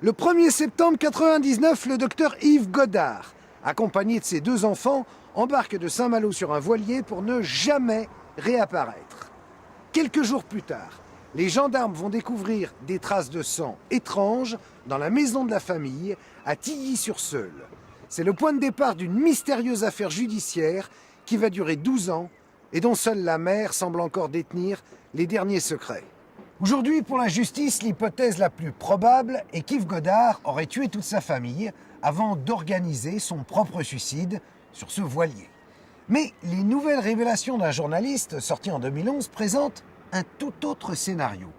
Le 1er septembre 1999, le docteur Yves Godard, accompagné de ses 2 enfants, embarque de Saint-Malo sur un voilier pour ne jamais réapparaître. Quelques jours plus tard, les gendarmes vont découvrir des traces de sang étranges dans la maison de la famille à Tilly-sur-Seulles. C'est le point de départ d'une mystérieuse affaire judiciaire qui va durer 12 ans et dont seule la mère semble encore détenir les derniers secrets. Aujourd'hui, pour la justice, l'hypothèse la plus probable est qu'Yves Godard aurait tué toute sa famille avant d'organiser son propre suicide sur ce voilier. Mais les nouvelles révélations d'un journaliste sorti en 2011 présentent un tout autre scénario.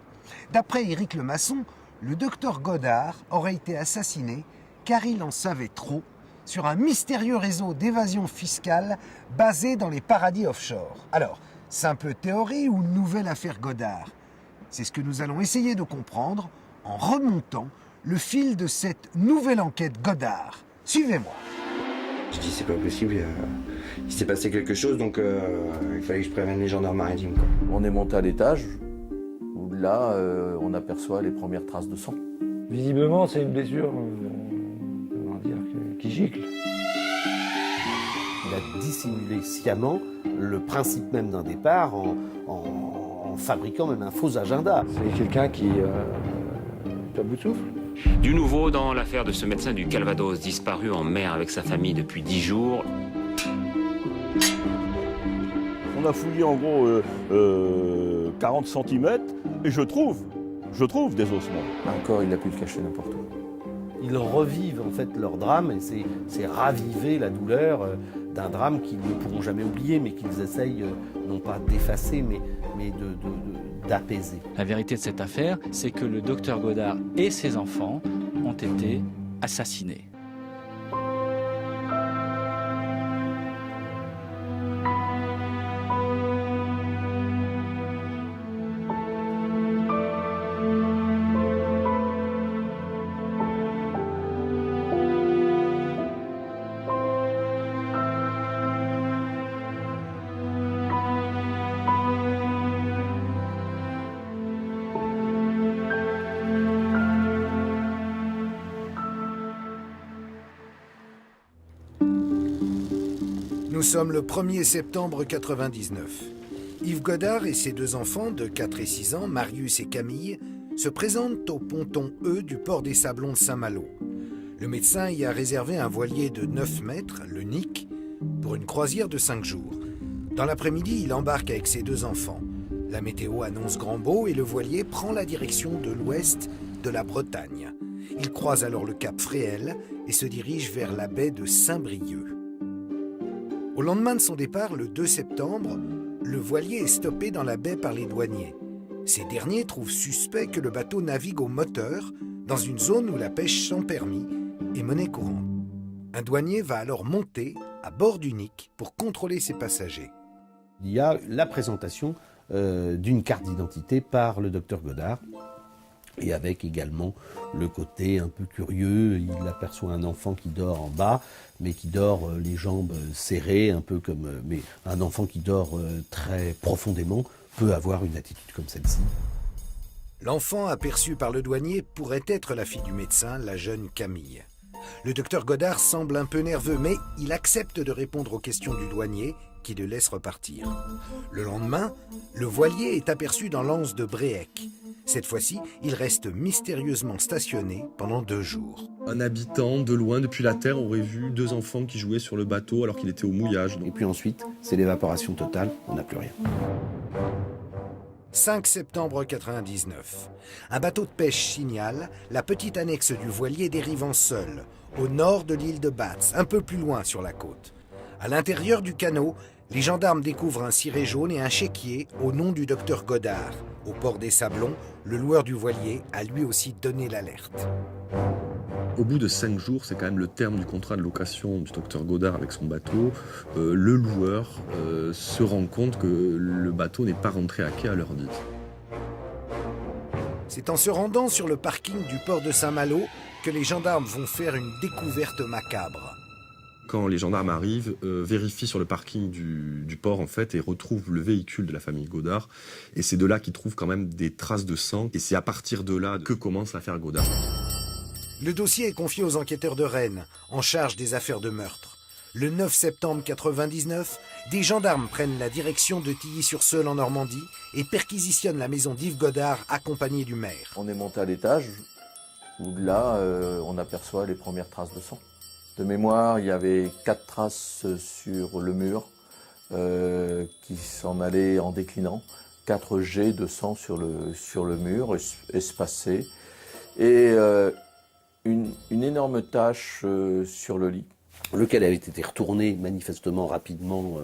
D'après Éric Lemasson, le docteur Godard aurait été assassiné car il en savait trop sur un mystérieux réseau d'évasion fiscale basé dans les paradis offshore. Alors, simple théorie ou nouvelle affaire Godard? C'est ce que nous allons essayer de comprendre en remontant le fil de cette nouvelle enquête Godard. Suivez-moi. Je dis c'est pas possible, il s'est passé quelque chose donc il fallait que je prévienne les gendarmes maritimes, quoi. On est monté à l'étage où là on aperçoit les premières traces de sang. Visiblement c'est une blessure qui gicle. Il a dissimulé sciemment le principe même d'un départ en fabriquant même un faux agenda. C'est quelqu'un qui est à bout de souffle. Du nouveau dans l'affaire de ce médecin du Calvados disparu en mer avec sa famille depuis 10 jours. On a fouillé en gros 40 cm et je trouve des ossements. Un corps, il a pu le cacher n'importe où. Ils revivent en fait leur drame et c'est raviver la douleur d'un drame qu'ils ne pourront jamais oublier, mais qu'ils essayent non pas d'effacer, mais d'apaiser. La vérité de cette affaire, c'est que le docteur Godard et ses enfants ont été assassinés. Nous sommes le 1er septembre 1999. Yves Godard et ses 2 enfants de 4 et 6 ans, Marius et Camille, se présentent au ponton E du port des Sablons de Saint-Malo. Le médecin y a réservé un voilier de 9 mètres, le Nick, pour une croisière de 5 jours. Dans l'après-midi, il embarque avec ses 2 enfants. La météo annonce grand beau et le voilier prend la direction de l'ouest de la Bretagne. Il croise alors le cap Fréhel et se dirige vers la baie de Saint-Brieuc. Au lendemain de son départ, le 2 septembre, le voilier est stoppé dans la baie par les douaniers. Ces derniers trouvent suspect que le bateau navigue au moteur dans une zone où la pêche sans permis est monnaie courante. Un douanier va alors monter à bord du Nick pour contrôler ses passagers. Il y a la présentation d'une carte d'identité par le docteur Godard, et avec également le côté un peu curieux, il aperçoit un enfant qui dort en bas, mais qui dort les jambes serrées, un peu comme... mais un enfant qui dort très profondément peut avoir une attitude comme celle-ci. L'enfant aperçu par le douanier pourrait être la fille du médecin, la jeune Camille. Le docteur Godard semble un peu nerveux, mais il accepte de répondre aux questions du douanier, qui le laisse repartir. Le lendemain, le voilier est aperçu dans l'anse de Bréhec. Cette fois-ci, il reste mystérieusement stationné pendant 2 jours. Un habitant de loin, depuis la terre, aurait vu 2 enfants qui jouaient sur le bateau alors qu'il était au mouillage. Et puis ensuite, c'est l'évaporation totale, on n'a plus rien. 5 septembre 1999. Un bateau de pêche signale, la petite annexe du voilier dérive en Seulles, au nord de l'île de Batz, un peu plus loin sur la côte. À l'intérieur du canot, les gendarmes découvrent un ciré jaune et un chéquier au nom du docteur Godard. Au port des Sablons, le loueur du voilier a lui aussi donné l'alerte. Au bout de 5 jours, c'est quand même le terme du contrat de location du docteur Godard avec son bateau. Le loueur se rend compte que le bateau n'est pas rentré à quai à l'heure dite. C'est en se rendant sur le parking du port de Saint-Malo que les gendarmes vont faire une découverte macabre. Quand les gendarmes arrivent, vérifient sur le parking du port en fait et retrouvent le véhicule de la famille Godard. Et c'est de là qu'ils trouvent quand même des traces de sang. Et c'est à partir de là que commence l'affaire Godard. Le dossier est confié aux enquêteurs de Rennes, en charge des affaires de meurtre. Le 9 septembre 1999, des gendarmes prennent la direction de Tilly-sur-Seul en Normandie et perquisitionnent la maison d'Yves Godard accompagné du maire. On est monté à l'étage où là, on aperçoit les premières traces de sang. De mémoire, il y avait 4 traces sur le mur qui s'en allaient en déclinant. 4 jets de sang sur le mur, espacés. Et une énorme tache sur le lit. Lequel avait été retourné manifestement rapidement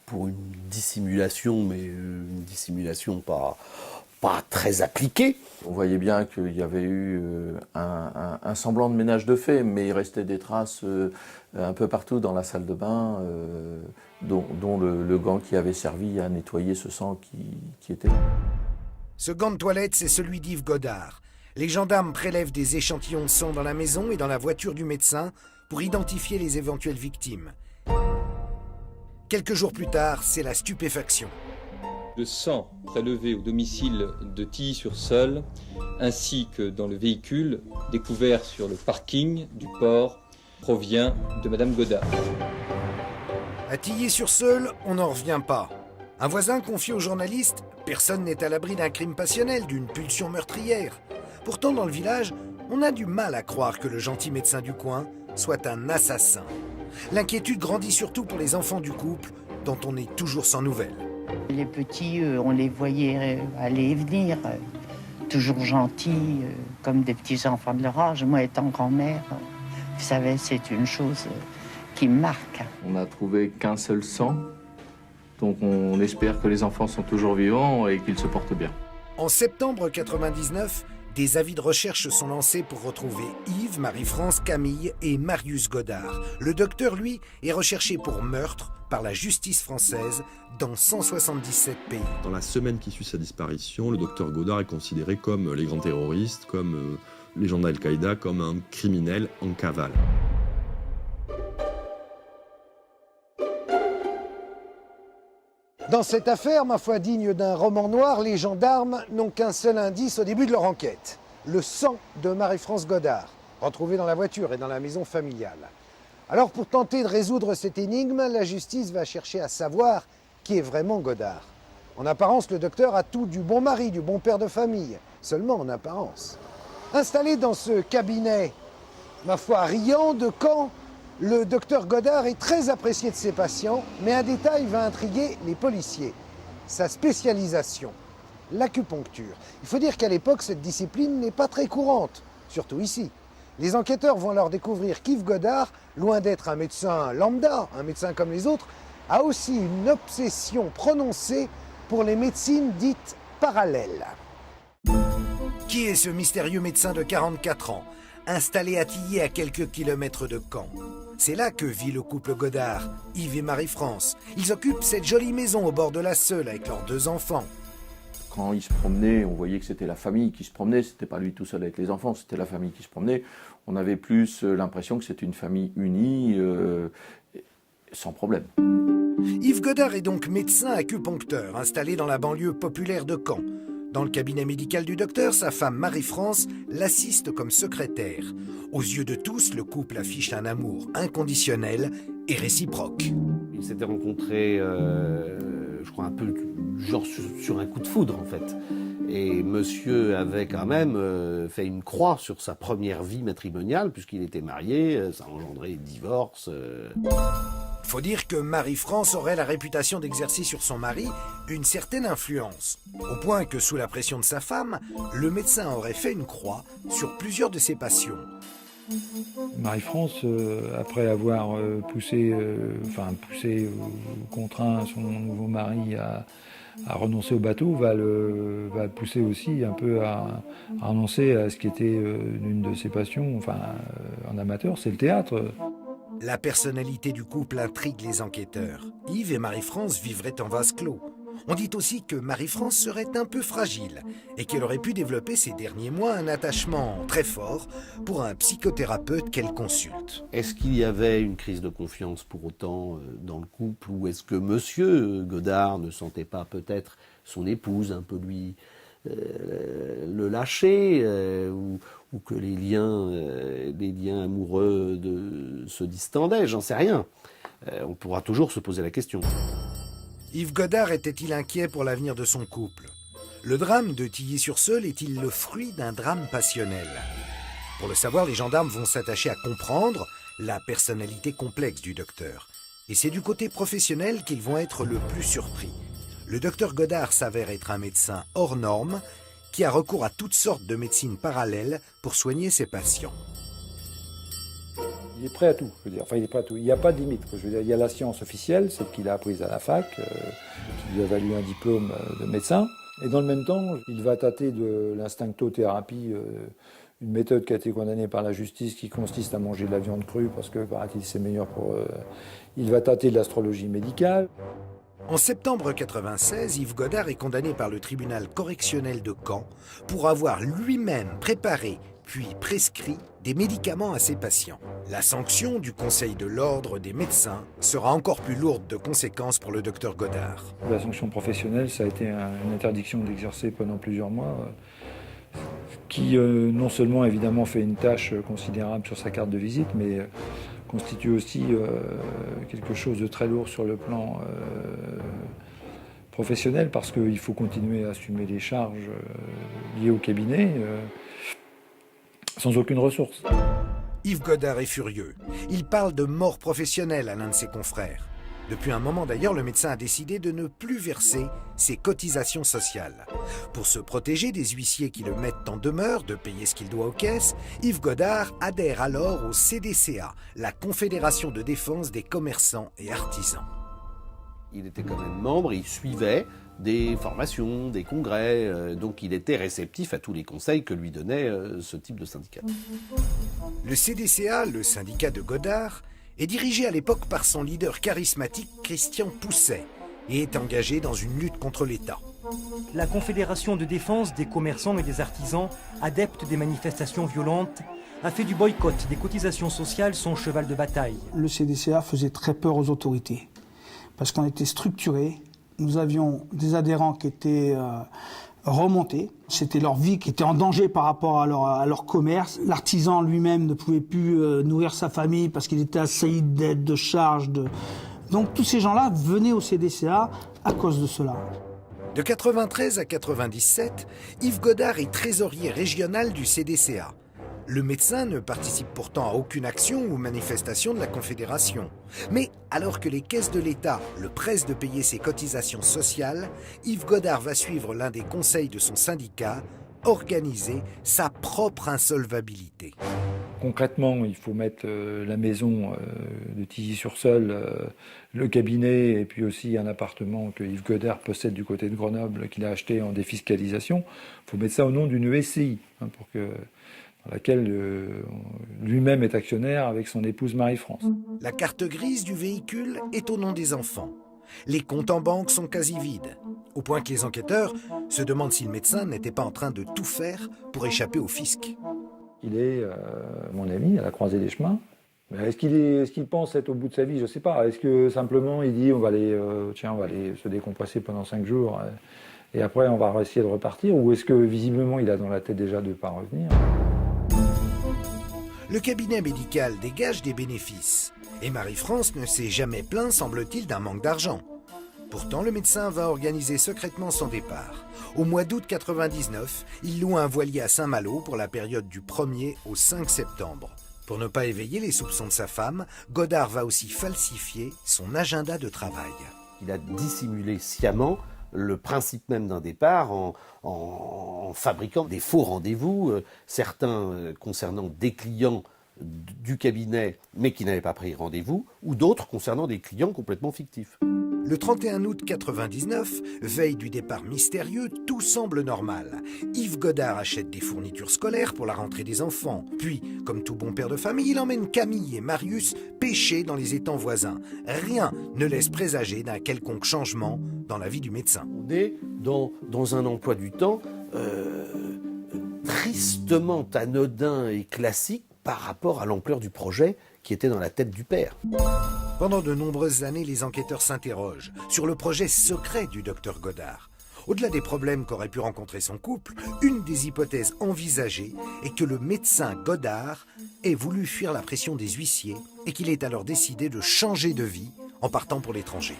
pour une dissimulation, mais une dissimulation pas très appliquée. On voyait bien qu'il y avait eu un semblant de ménage de fait, mais il restait des traces un peu partout dans la salle de bain, dont le gant qui avait servi à nettoyer ce sang qui était là. Ce gant de toilette, c'est celui d'Yves Godard. Les gendarmes prélèvent des échantillons de sang dans la maison et dans la voiture du médecin pour identifier les éventuelles victimes. Quelques jours plus tard, c'est la stupéfaction. Le sang prélevé au domicile de Tilly-sur-Seul, ainsi que dans le véhicule découvert sur le parking du port, provient de Madame Godard. À Tilly-sur-Seul, on n'en revient pas. Un voisin confie aux journalistes « Personne n'est à l'abri d'un crime passionnel, d'une pulsion meurtrière ». Pourtant, dans le village, on a du mal à croire que le gentil médecin du coin soit un assassin. L'inquiétude grandit surtout pour les enfants du couple, dont on est toujours sans nouvelles. Les petits, on les voyait aller et venir, toujours gentils, comme des petits enfants de leur âge. Moi, étant grand-mère, vous savez, c'est une chose qui me marque. On n'a trouvé qu'un seul sang, donc on espère que les enfants sont toujours vivants et qu'ils se portent bien. En septembre 1999, des avis de recherche sont lancés pour retrouver Yves, Marie-France, Camille et Marius Godard. Le docteur, lui, est recherché pour meurtre par la justice française dans 177 pays. Dans la semaine qui suit sa disparition, le docteur Godard est considéré comme les grands terroristes, comme les gens d'Al-Qaïda, comme un criminel en cavale. Dans cette affaire, ma foi digne d'un roman noir, les gendarmes n'ont qu'un seul indice au début de leur enquête. Le sang de Marie-France Godard, retrouvé dans la voiture et dans la maison familiale. Alors pour tenter de résoudre cette énigme, la justice va chercher à savoir qui est vraiment Godard. En apparence, le docteur a tout du bon mari, du bon père de famille. Seulement en apparence. Installé dans ce cabinet, ma foi riant de Caen, le docteur Godard est très apprécié de ses patients, mais un détail va intriguer les policiers. Sa spécialisation, l'acupuncture. Il faut dire qu'à l'époque, cette discipline n'est pas très courante, surtout ici. Les enquêteurs vont alors découvrir qu'Yves Godard, loin d'être un médecin lambda, un médecin comme les autres, a aussi une obsession prononcée pour les médecines dites parallèles. Qui est ce mystérieux médecin de 44 ans, installé à Tilly à quelques kilomètres de Caen? C'est là que vit le couple Godard, Yves et Marie-France. Ils occupent cette jolie maison au bord de la Seule avec leurs 2 enfants. Quand il se promenait, on voyait que c'était la famille qui se promenait, c'était pas lui tout seul avec les enfants, c'était la famille qui se promenait. On avait plus l'impression que c'était une famille unie, sans problème. Yves Godard est donc médecin acupuncteur, installé dans la banlieue populaire de Caen. Dans le cabinet médical du docteur, sa femme Marie-France l'assiste comme secrétaire. Aux yeux de tous, le couple affiche un amour inconditionnel et réciproque. Ils s'étaient rencontrés, je crois, un peu genre sur un coup de foudre, en fait. Et monsieur avait quand même fait une croix sur sa première vie matrimoniale, puisqu'il était marié, ça a engendré divorce. Faut dire que Marie-France aurait la réputation d'exercer sur son mari une certaine influence, au point que sous la pression de sa femme, le médecin aurait fait une croix sur plusieurs de ses patients. Marie-France, après avoir contraint son nouveau mari à renoncer au bateau, va le pousser aussi un peu à renoncer à ce qui était une de ses passions, en amateur, c'est le théâtre. La personnalité du couple intrigue les enquêteurs. Yves et Marie-France vivraient en vase clos. On dit aussi que Marie-France serait un peu fragile et qu'elle aurait pu développer ces derniers mois un attachement très fort pour un psychothérapeute qu'elle consulte. Est-ce qu'il y avait une crise de confiance pour autant dans le couple, ou est-ce que monsieur Godard ne sentait pas peut-être son épouse un peu lui le lâcher, ou que les liens les liens amoureux se distendaient, j'en sais rien. On pourra toujours se poser la question. Yves Godard était-il inquiet pour l'avenir de son couple? Le drame de Tilly-sur-Seulles est-il le fruit d'un drame passionnel? Pour le savoir, les gendarmes vont s'attacher à comprendre la personnalité complexe du docteur. Et c'est du côté professionnel qu'ils vont être le plus surpris. Le docteur Godard s'avère être un médecin hors norme qui a recours à toutes sortes de médecines parallèles pour soigner ses patients. Il est prêt à tout, je veux dire. Enfin, il est prêt à tout. Il n'y a pas de limite. Je veux dire, il y a la science officielle, celle qu'il a apprise à la fac, qui lui a valu un diplôme de médecin. Et dans le même temps, il va tâter de l'instinctothérapie, une méthode qui a été condamnée par la justice, qui consiste à manger de la viande crue parce que, paraît-il, c'est meilleur pour... Il va tâter de l'astrologie médicale. En septembre 1996, Yves Godard est condamné par le tribunal correctionnel de Caen pour avoir lui-même préparé puis prescrit des médicaments à ses patients. La sanction du Conseil de l'Ordre des médecins sera encore plus lourde de conséquences pour le docteur Godard. La sanction professionnelle, ça a été une interdiction d'exercer pendant plusieurs mois, qui non seulement évidemment fait une tâche considérable sur sa carte de visite, mais constitue aussi quelque chose de très lourd sur le plan professionnel, parce qu'il faut continuer à assumer les charges liées au cabinet sans aucune ressource. Yves Godard est furieux. Il parle de mort professionnelle à l'un de ses confrères. Depuis un moment d'ailleurs, le médecin a décidé de ne plus verser ses cotisations sociales. Pour se protéger des huissiers qui le mettent en demeure de payer ce qu'il doit aux caisses, Yves Godard adhère alors au CDCA, la Confédération de défense des commerçants et artisans. Il était quand même membre, il suivait des formations, des congrès, donc il était réceptif à tous les conseils que lui donnait ce type de syndicat. Le CDCA, le syndicat de Godard, est dirigé à l'époque par son leader charismatique Christian Pousset et est engagé dans une lutte contre l'État. La Confédération de défense des commerçants et des artisans, adepte des manifestations violentes, a fait du boycott des cotisations sociales son cheval de bataille. Le CDCA faisait très peur aux autorités parce qu'on était structuré. Nous avions des adhérents qui étaient remontés. C'était leur vie qui était en danger par rapport à leur commerce. L'artisan lui-même ne pouvait plus nourrir sa famille parce qu'il était assailli d'aides, de charges. Donc tous ces gens-là venaient au CDCA à cause de cela. De 93 à 97, Yves Godard est trésorier régional du CDCA. Le médecin ne participe pourtant à aucune action ou manifestation de la Confédération. Mais alors que les caisses de l'État le pressent de payer ses cotisations sociales, Yves Godard va suivre l'un des conseils de son syndicat, organiser sa propre insolvabilité. Concrètement, il faut mettre la maison de Tilly-sur-Seulles, le cabinet et puis aussi un appartement que Yves Godard possède du côté de Grenoble qu'il a acheté en défiscalisation. Il faut mettre ça au nom d'une SCI, dans laquelle lui-même est actionnaire avec son épouse Marie-France. La carte grise du véhicule est au nom des enfants. Les comptes en banque sont quasi vides, au point que les enquêteurs se demandent si le médecin n'était pas en train de tout faire pour échapper au fisc. Il est, mon ami, à la croisée des chemins. Mais est-ce qu'il pense être au bout de sa vie? Je ne sais pas. Est-ce que simplement il dit on va aller se décompresser pendant 5 jours et après on va essayer de repartir? Ou est-ce que visiblement il a dans la tête déjà de ne pas revenir? Le cabinet médical dégage des bénéfices. Et Marie-France ne s'est jamais plaint, semble-t-il, d'un manque d'argent. Pourtant, le médecin va organiser secrètement son départ. Au mois d'août 1999, il loue un voilier à Saint-Malo pour la période du 1er au 5 septembre. Pour ne pas éveiller les soupçons de sa femme, Godard va aussi falsifier son agenda de travail. Il a dissimulé sciemment le principe même d'un départ en fabriquant des faux rendez-vous, certains concernant des clients du cabinet mais qui n'avaient pas pris rendez-vous, ou d'autres concernant des clients complètement fictifs. Le 31 août 1999, veille du départ mystérieux, tout semble normal. Yves Godard achète des fournitures scolaires pour la rentrée des enfants. Puis, comme tout bon père de famille, il emmène Camille et Marius pêcher dans les étangs voisins. Rien ne laisse présager d'un quelconque changement dans la vie du médecin. On est dans un emploi du temps tristement anodin et classique par rapport à l'ampleur du projet qui était dans la tête du père. Pendant de nombreuses années, les enquêteurs s'interrogent sur le projet secret du docteur Godard. Au-delà des problèmes qu'aurait pu rencontrer son couple, une des hypothèses envisagées est que le médecin Godard ait voulu fuir la pression des huissiers et qu'il ait alors décidé de changer de vie en partant pour l'étranger.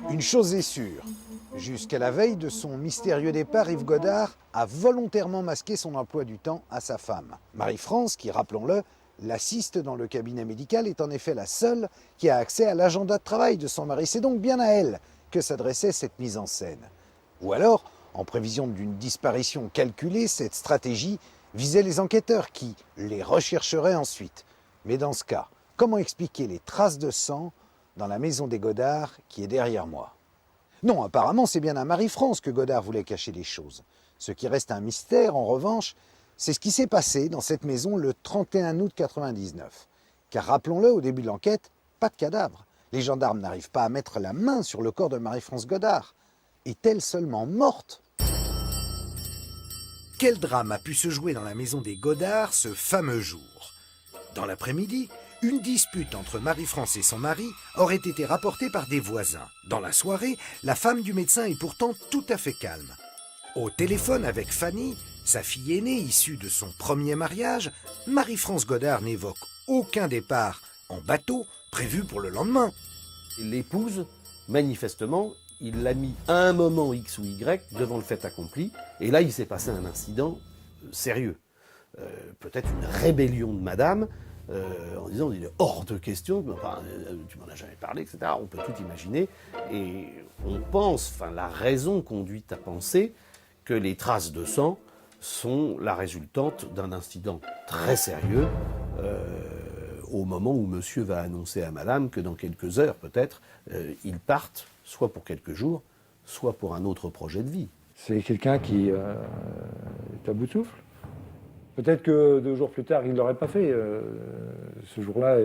Une chose est sûre, jusqu'à la veille de son mystérieux départ, Yves Godard a volontairement masqué son emploi du temps à sa femme. Marie-France, qui, rappelons-le, l'assiste dans le cabinet médical, est en effet la seule qui a accès à l'agenda de travail de son mari. C'est donc bien à elle que s'adressait cette mise en scène. Ou alors, en prévision d'une disparition calculée, cette stratégie visait les enquêteurs qui les rechercheraient ensuite. Mais dans ce cas, comment expliquer les traces de sang dans la maison des Godard qui est derrière moi? Non, apparemment, c'est bien à Marie-France que Godard voulait cacher les choses. Ce qui reste un mystère, en revanche, c'est ce qui s'est passé dans cette maison le 31 août 1999. Car rappelons-le, au début de l'enquête, pas de cadavre. Les gendarmes n'arrivent pas à mettre la main sur le corps de Marie-France Godard. Est-elle seulement morte? Quel drame a pu se jouer dans la maison des Godard ce fameux jour? Dans l'après-midi, une dispute entre Marie-France et son mari aurait été rapportée par des voisins. Dans la soirée, la femme du médecin est pourtant tout à fait calme. Au téléphone avec Fanny, sa fille aînée issue de son premier mariage, Marie-France Godard n'évoque aucun départ en bateau prévu pour le lendemain. L'épouse, manifestement, il l'a mis à un moment X ou Y devant le fait accompli, et là il s'est passé un incident sérieux. Peut-être une rébellion de madame, en disant il est hors de question, enfin, tu m'en as jamais parlé, etc. On peut tout imaginer, et on pense, enfin la raison conduit à penser que les traces de sang sont la résultante d'un incident très sérieux au moment où monsieur va annoncer à madame que dans quelques heures peut-être, ils partent, soit pour quelques jours, soit pour un autre projet de vie. C'est quelqu'un qui est à bout de souffle. Peut-être que 2 jours plus tard, il ne l'aurait pas fait. Ce jour-là,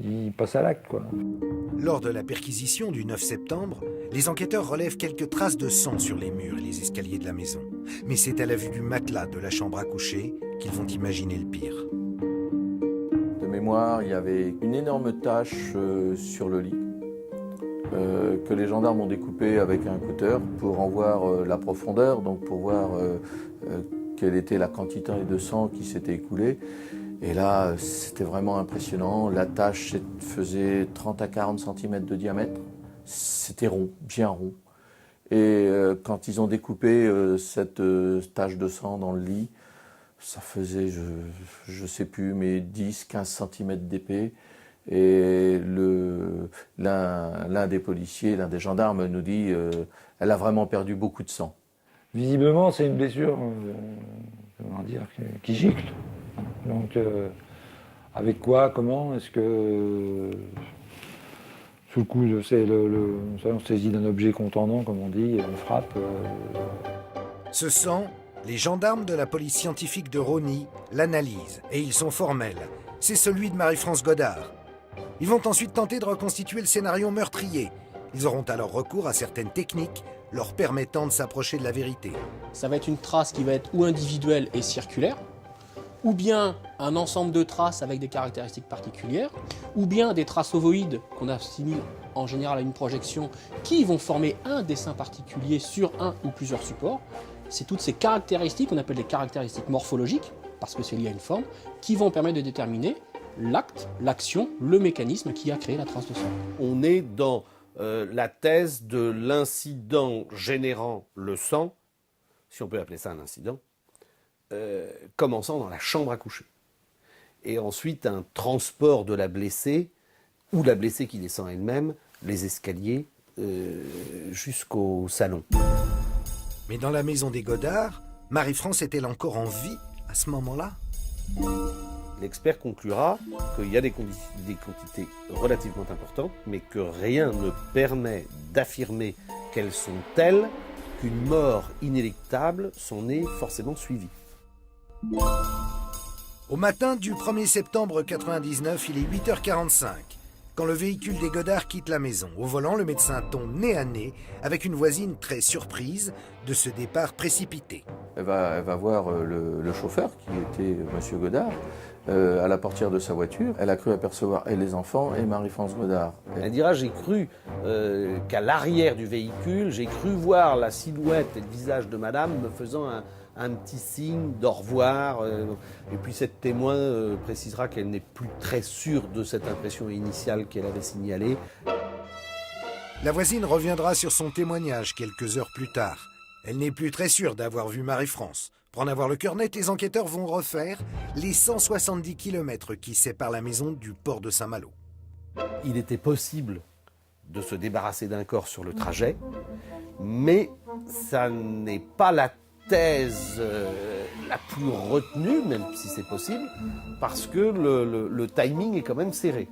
il passe à l'acte, quoi. Lors de la perquisition du 9 septembre, les enquêteurs relèvent quelques traces de sang sur les murs et les escaliers de la maison. Mais c'est à la vue du matelas de la chambre à coucher qu'ils vont imaginer le pire. De mémoire, il y avait une énorme tache sur le lit que les gendarmes ont découpé avec un cutter pour en voir la profondeur, donc pour voir quelle était la quantité de sang qui s'était écoulée. Et là, c'était vraiment impressionnant. La tache faisait 30 à 40 cm de diamètre. C'était rond, bien rond. Et quand ils ont découpé cette tache de sang dans le lit, ça faisait, je sais plus, mais 10-15 cm d'épais. Et l'un des policiers, l'un des gendarmes nous dit elle a vraiment perdu beaucoup de sang. Visiblement, c'est une blessure, comment dire, qui gicle. Donc, avec quoi, comment, est-ce que, sous le coup, on saisit d'un objet contendant, comme on dit, on frappe. Ce sang, les gendarmes de la police scientifique de Rosny l'analysent, et ils sont formels. C'est celui de Marie-France Godard. Ils vont ensuite tenter de reconstituer le scénario meurtrier. Ils auront alors recours à certaines techniques leur permettant de s'approcher de la vérité. Ça va être une trace qui va être ou individuelle et circulaire, ou bien un ensemble de traces avec des caractéristiques particulières, ou bien des traces ovoïdes qu'on assimile en général à une projection qui vont former un dessin particulier sur un ou plusieurs supports. C'est toutes ces caractéristiques qu'on appelle des caractéristiques morphologiques, parce que c'est lié à une forme, qui vont permettre de déterminer l'acte, l'action, le mécanisme qui a créé la trace de sang. On est dans la thèse de l'incident générant le sang, si on peut appeler ça un incident, commençant dans la chambre à coucher. Et ensuite un transport de la blessée, ou la blessée qui descend elle-même, les escaliers, jusqu'au salon. Mais dans la maison des Godard, Marie-France est-elle encore en vie à ce moment-là? L'expert conclura qu'il y a des quantités relativement importantes, mais que rien ne permet d'affirmer qu'elles sont telles qu'une mort inéluctable s'en est forcément suivie. Au matin du 1er septembre 1999, il est 8h45, quand le véhicule des Godard quitte la maison. Au volant, le médecin tombe nez à nez avec une voisine très surprise de ce départ précipité. Elle va voir le chauffeur, qui était M. Godard, à la portière de sa voiture. Elle a cru apercevoir et les enfants et Marie-France Godard. Elle dira, j'ai cru qu'à l'arrière du véhicule, j'ai cru voir la silhouette et le visage de madame me faisant un petit signe d'au revoir. Et puis cette témoin précisera qu'elle n'est plus très sûre de cette impression initiale qu'elle avait signalée. La voisine reviendra sur son témoignage quelques heures plus tard. Elle n'est plus très sûre d'avoir vu Marie-France. Pour en avoir le cœur net, les enquêteurs vont refaire les 170 km qui séparent la maison du port de Saint-Malo. Il était possible de se débarrasser d'un corps sur le trajet, mais ça n'est pas la thèse la plus retenue, même si c'est possible, parce que le timing est quand même serré.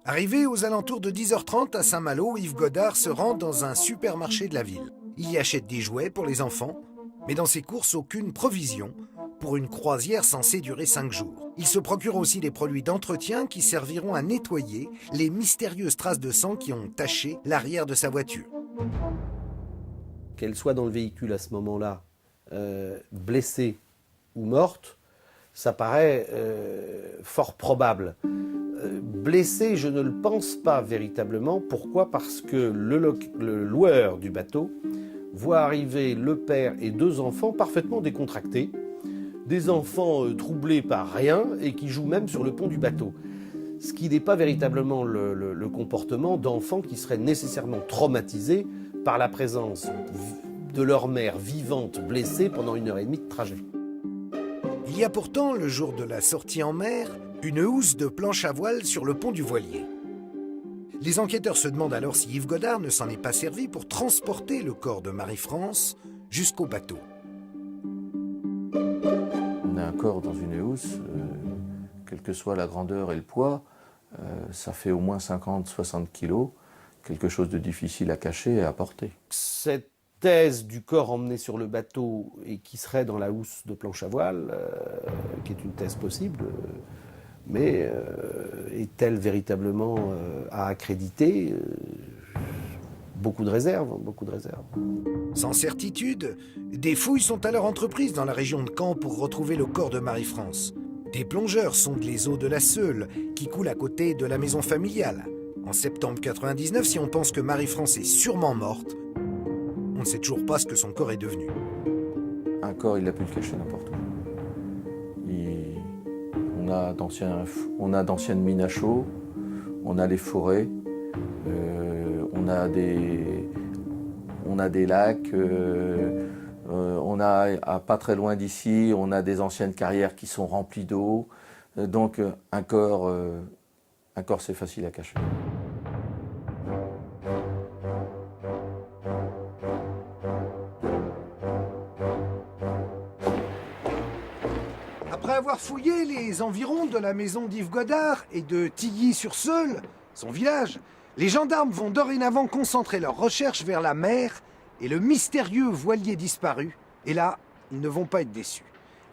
Arrivé aux alentours de 10h30 à Saint-Malo, Yves Godard se rend dans un supermarché de la ville. Il y achète des jouets pour les enfants, mais dans ses courses, aucune provision pour une croisière censée durer 5 jours. Il se procure aussi des produits d'entretien qui serviront à nettoyer les mystérieuses traces de sang qui ont taché l'arrière de sa voiture. Qu'elle soit dans le véhicule à ce moment-là, blessée ou morte, ça paraît fort probable. Blessée, je ne le pense pas véritablement. Pourquoi ? Parce que le loueur du bateau voit arriver le père et 2 enfants parfaitement décontractés, des enfants troublés par rien et qui jouent même sur le pont du bateau. Ce qui n'est pas véritablement le comportement d'enfants qui seraient nécessairement traumatisés par la présence de leur mère vivante blessée pendant 1h30 de trajet. Il y a pourtant, le jour de la sortie en mer, une housse de planche à voile sur le pont du Voilier. Les enquêteurs se demandent alors si Yves Godard ne s'en est pas servi pour transporter le corps de Marie-France jusqu'au bateau. On a un corps dans une housse, quelle que soit la grandeur et le poids, ça fait au moins 50-60 kilos, quelque chose de difficile à cacher et à porter. Cette thèse du corps emmené sur le bateau et qui serait dans la housse de planche à voile, qui est une thèse possible, mais est-elle véritablement à accréditer ? Beaucoup de réserves, beaucoup de réserves. Sans certitude, des fouilles sont alors entreprises dans la région de Caen pour retrouver le corps de Marie-France. Des plongeurs sondent les eaux de la Seule, qui coule à côté de la maison familiale. En septembre 99, si on pense que Marie-France est sûrement morte, on ne sait toujours pas ce que son corps est devenu. Un corps, il a pu le cacher n'importe où. On a d'anciennes mines à chaux, on a les forêts, on a des lacs, on a pas très loin d'ici, on a des anciennes carrières qui sont remplies d'eau. Donc un corps c'est facile à cacher. Après avoir fouillé les environs de la maison d'Yves Godard et de Tilly-sur-Seule, son village, les gendarmes vont dorénavant concentrer leurs recherches vers la mer et le mystérieux voilier disparu. Et là, ils ne vont pas être déçus.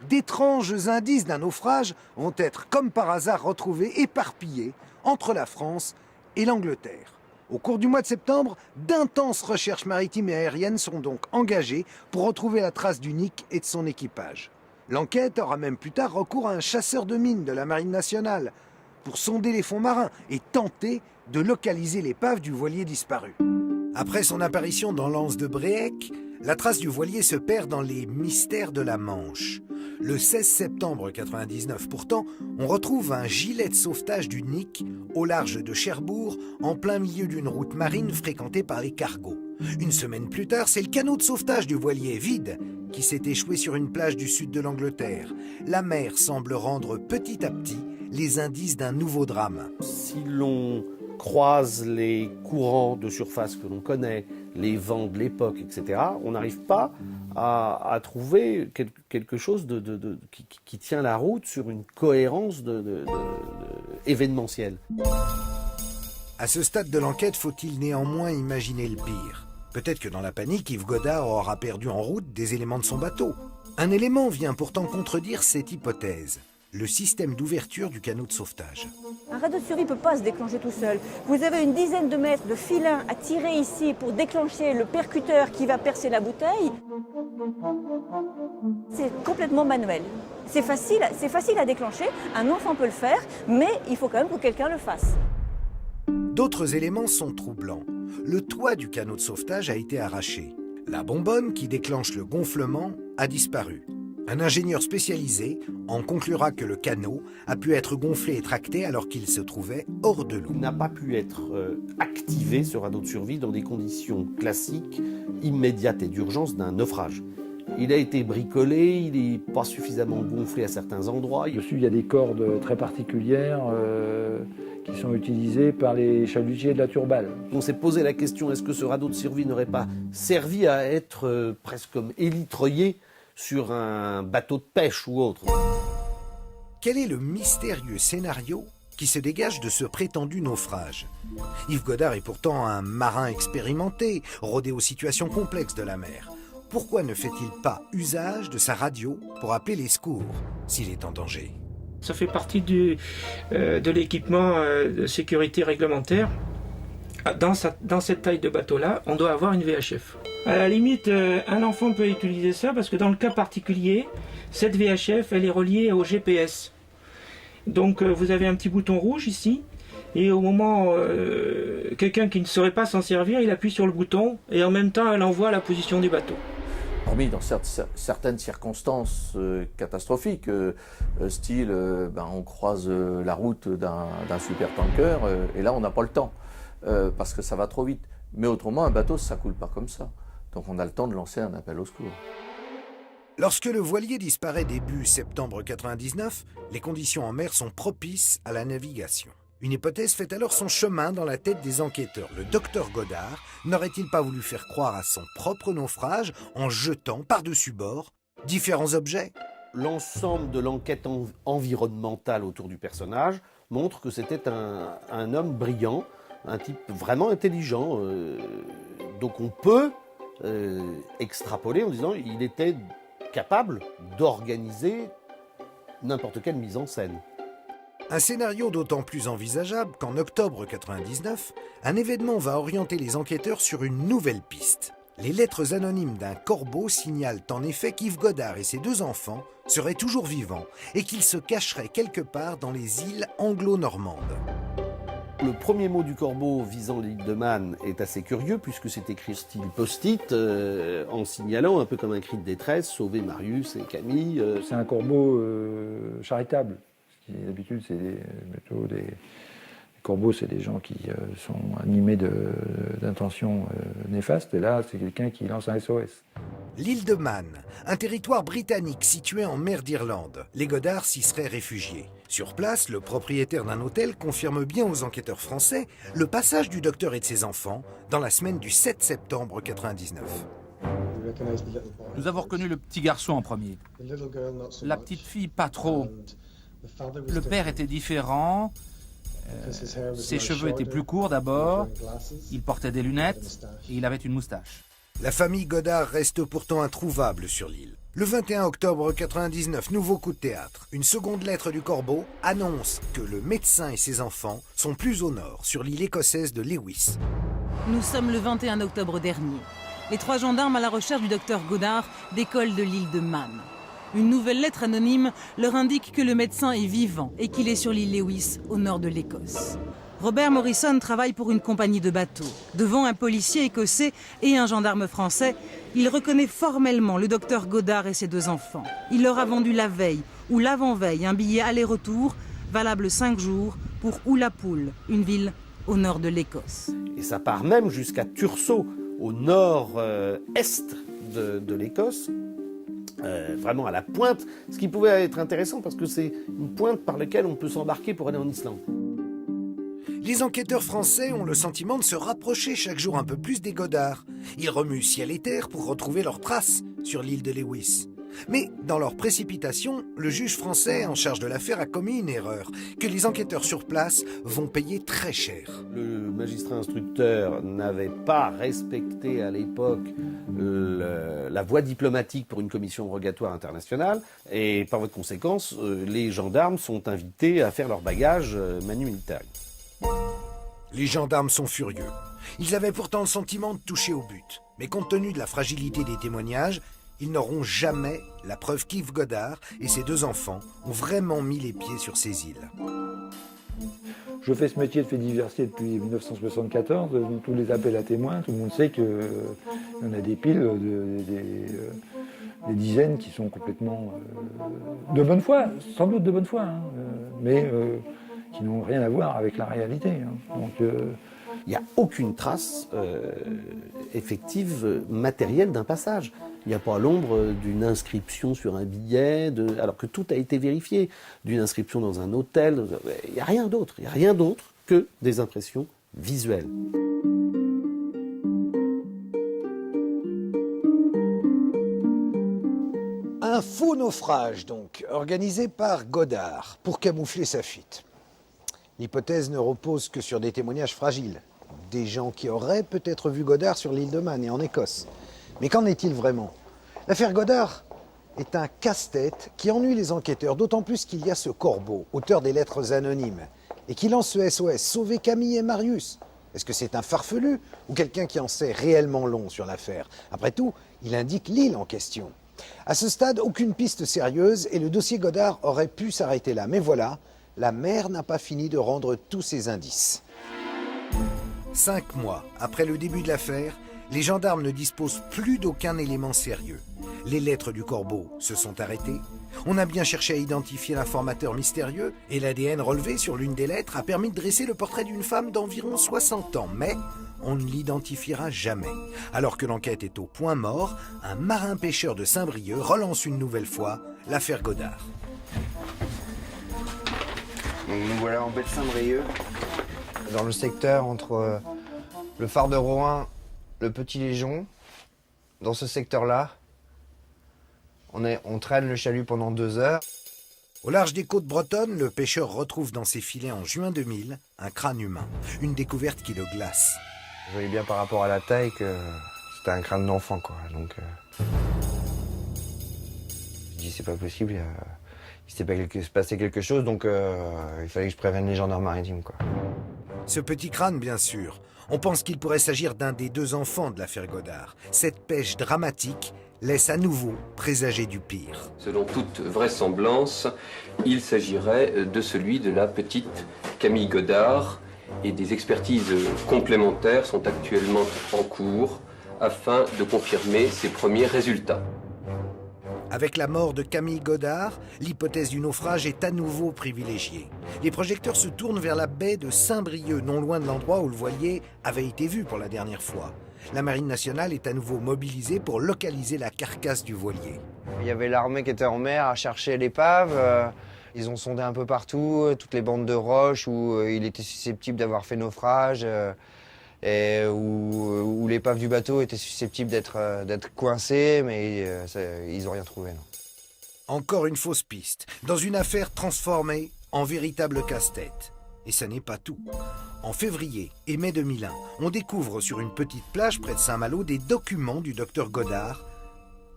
D'étranges indices d'un naufrage vont être, comme par hasard, retrouvés éparpillés entre la France et l'Angleterre. Au cours du mois de septembre, d'intenses recherches maritimes et aériennes seront donc engagées pour retrouver la trace du Nick et de son équipage. L'enquête aura même plus tard recours à un chasseur de mines de la Marine nationale pour sonder les fonds marins et tenter de localiser l'épave du voilier disparu. Après son apparition dans l'anse de Bréhec, la trace du voilier se perd dans les mystères de la Manche. Le 16 septembre 1999, pourtant, on retrouve un gilet de sauvetage du Nick au large de Cherbourg, en plein milieu d'une route marine fréquentée par les cargos. Une semaine plus tard, c'est le canot de sauvetage du voilier vide qui s'est échoué sur une plage du sud de l'Angleterre. La mer semble rendre petit à petit les indices d'un nouveau drame. Si l'on croise les courants de surface que l'on connaît, les vents de l'époque, etc., on n'arrive pas à trouver quelque chose qui tient la route sur une cohérence événementielle. À ce stade de l'enquête, faut-il néanmoins imaginer le pire ? Peut-être que dans la panique, Yves Godard aura perdu en route des éléments de son bateau. Un élément vient pourtant contredire cette hypothèse. le système d'ouverture du canot de sauvetage. Un radeau de survie ne peut pas se déclencher tout seul. Vous avez une dizaine de mètres de filin à tirer ici pour déclencher le percuteur qui va percer la bouteille. C'est complètement manuel. C'est facile à déclencher, un enfant peut le faire, mais il faut quand même que quelqu'un le fasse. D'autres éléments sont troublants. Le toit du canot de sauvetage a été arraché. La bonbonne qui déclenche le gonflement a disparu. Un ingénieur spécialisé en conclura que le canot a pu être gonflé et tracté alors qu'il se trouvait hors de l'eau. Il n'a pas pu être activé, ce radeau de survie, dans des conditions classiques, immédiates et d'urgence d'un naufrage. Il a été bricolé, il n'est pas suffisamment gonflé à certains endroits. Dessus, il y a des cordes très particulières qui sont utilisées par les chalutiers de la Turballe. On s'est posé la question, est-ce que ce radeau de survie n'aurait pas servi à être presque comme élitreillé sur un bateau de pêche ou autre? Quel est le mystérieux scénario qui se dégage de ce prétendu naufrage? Yves Godard est pourtant un marin expérimenté, rodé aux situations complexes de la mer. Pourquoi ne fait-il pas usage de sa radio pour appeler les secours s'il est en danger? Ça fait partie de l'équipement de sécurité réglementaire. Dans cette taille de bateau-là, on doit avoir une VHF. À la limite, un enfant peut utiliser ça parce que dans le cas particulier, cette VHF, elle est reliée au GPS. Donc vous avez un petit bouton rouge ici, et au moment quelqu'un qui ne saurait pas s'en servir, il appuie sur le bouton, et en même temps, elle envoie la position du bateau. Hormis dans certaines circonstances catastrophiques, style on croise la route d'un supertanker, et là on n'a pas le temps, parce que ça va trop vite. Mais autrement, un bateau, ça ne coule pas comme ça. Donc on a le temps de lancer un appel au secours. Lorsque le voilier disparaît début septembre 99, les conditions en mer sont propices à la navigation. Une hypothèse fait alors son chemin dans la tête des enquêteurs. Le docteur Godard n'aurait-il pas voulu faire croire à son propre naufrage en jetant par-dessus bord différents objets? L'ensemble de l'enquête environnementale autour du personnage montre que c'était un homme brillant, un type vraiment intelligent. Donc on peut extrapoler en disant qu'il était capable d'organiser n'importe quelle mise en scène. Un scénario d'autant plus envisageable qu'en octobre 99, un événement va orienter les enquêteurs sur une nouvelle piste. Les lettres anonymes d'un corbeau signalent en effet qu'Yves Godard et ses deux enfants seraient toujours vivants et qu'ils se cacheraient quelque part dans les îles anglo-normandes. Le premier mot du corbeau visant l'île de Man est assez curieux puisque c'est écrit style post-it en signalant un peu comme un cri de détresse, sauver Marius et Camille. C'est un corbeau charitable. D'habitude, c'est plutôt des corbeaux, c'est des gens qui sont animés d'intentions néfastes. Et là, c'est quelqu'un qui lance un SOS. L'île de Man, un territoire britannique situé en mer d'Irlande. Les Godard s'y seraient réfugiés. Sur place, le propriétaire d'un hôtel confirme bien aux enquêteurs français le passage du docteur et de ses enfants dans la semaine du 7 septembre 99. Nous avons reconnu le petit garçon en premier. La petite fille, pas trop. Le père était différent. Ses cheveux étaient plus courts d'abord. Il portait des lunettes et il avait une moustache. La famille Godard reste pourtant introuvable sur l'île. Le 21 octobre 99, nouveau coup de théâtre. Une seconde lettre du corbeau annonce que le médecin et ses enfants sont plus au nord, sur l'île écossaise de Lewis. Nous sommes le 21 octobre dernier. Les 3 gendarmes à la recherche du docteur Godard décollent de l'île de Man. Une nouvelle lettre anonyme leur indique que le médecin est vivant et qu'il est sur l'île Lewis, au nord de l'Écosse. Robert Morrison travaille pour une compagnie de bateaux. Devant un policier écossais et un gendarme français, il reconnaît formellement le docteur Godard et ses 2 enfants. Il leur a vendu la veille ou l'avant-veille un billet aller-retour, valable 5 jours, pour Oulapool, une ville au nord de l'Écosse. Et ça part même jusqu'à Thurso, au nord-est de l'Écosse. Vraiment à la pointe, ce qui pouvait être intéressant parce que c'est une pointe par laquelle on peut s'embarquer pour aller en Islande. Les enquêteurs français ont le sentiment de se rapprocher chaque jour un peu plus des Godard. Ils remuent ciel et terre pour retrouver leurs traces sur l'île de Lewis. Mais dans leur précipitation, le juge français en charge de l'affaire a commis une erreur que les enquêteurs sur place vont payer très cher. Le magistrat instructeur n'avait pas respecté à l'époque la voie diplomatique pour une commission rogatoire internationale et par voie de conséquence, les gendarmes sont invités à faire leur bagage manu militari. Les gendarmes sont furieux. Ils avaient pourtant le sentiment de toucher au but. Mais compte tenu de la fragilité des témoignages, ils n'auront jamais la preuve qu'Yves Godard et ses 2 enfants ont vraiment mis les pieds sur ces îles. Je fais ce métier de fait diversier depuis 1974, donc tous les appels à témoins, tout le monde sait qu'il y en a des piles, des dizaines qui sont complètement de bonne foi, sans doute de bonne foi, hein, mais qui n'ont rien à voir avec la réalité. Hein. Donc, il n'y a aucune trace effective, matérielle d'un passage. Il n'y a pas l'ombre d'une inscription sur un billet, alors que tout a été vérifié, d'une inscription dans un hôtel. Il n'y a rien d'autre. Il n'y a rien d'autre que des impressions visuelles. Un faux naufrage, donc, organisé par Godard pour camoufler sa fuite. L'hypothèse ne repose que sur des témoignages fragiles. Des gens qui auraient peut-être vu Godard sur l'île de Man et en Écosse. Mais qu'en est-il vraiment? L'affaire Godard est un casse-tête qui ennuie les enquêteurs, d'autant plus qu'il y a ce Corbeau, auteur des lettres anonymes, et qui lance ce SOS, sauver Camille et Marius. Est-ce que c'est un farfelu ou quelqu'un qui en sait réellement long sur l'affaire? Après tout, il indique l'île en question. À ce stade, aucune piste sérieuse et le dossier Godard aurait pu s'arrêter là. Mais voilà, la mer n'a pas fini de rendre tous ses indices. 5 mois après le début de l'affaire, les gendarmes ne disposent plus d'aucun élément sérieux. Les lettres du Corbeau se sont arrêtées. On a bien cherché à identifier l'informateur mystérieux et l'ADN relevé sur l'une des lettres a permis de dresser le portrait d'une femme d'environ 60 ans. Mais on ne l'identifiera jamais. Alors que l'enquête est au point mort, un marin-pêcheur de Saint-Brieuc relance une nouvelle fois l'affaire Godard. Donc nous voilà en baie de Saint-Brieuc. Dans le secteur entre le phare de Rouen, le Petit Léjon, dans ce secteur-là, on traîne le chalut pendant 2 heures. Au large des côtes bretonnes, le pêcheur retrouve dans ses filets en juin 2000 un crâne humain, une découverte qui le glace. Je voyais bien par rapport à la taille que c'était un crâne d'enfant, quoi. Donc, je dis c'est pas possible, il s'est passé quelque chose, donc il fallait que je prévienne les gendarmes maritimes, quoi. Ce petit crâne, bien sûr. On pense qu'il pourrait s'agir d'un des 2 enfants de l'affaire Godard. Cette pêche dramatique laisse à nouveau présager du pire. Selon toute vraisemblance, il s'agirait de celui de la petite Camille Godard et des expertises complémentaires sont actuellement en cours afin de confirmer ces premiers résultats. Avec la mort de Camille Godard, l'hypothèse du naufrage est à nouveau privilégiée. Les projecteurs se tournent vers la baie de Saint-Brieuc, non loin de l'endroit où le voilier avait été vu pour la dernière fois. La Marine nationale est à nouveau mobilisée pour localiser la carcasse du voilier. Il y avait l'armée qui était en mer à chercher l'épave. Ils ont sondé un peu partout, toutes les bandes de roches où il était susceptible d'avoir fait naufrage. Et où l'épave du bateau était susceptible d'être coincée, mais ils n'ont rien trouvé. Non. Encore une fausse piste, dans une affaire transformée en véritable casse-tête. Et ça n'est pas tout. En février et mai 2001, on découvre sur une petite plage près de Saint-Malo des documents du docteur Godard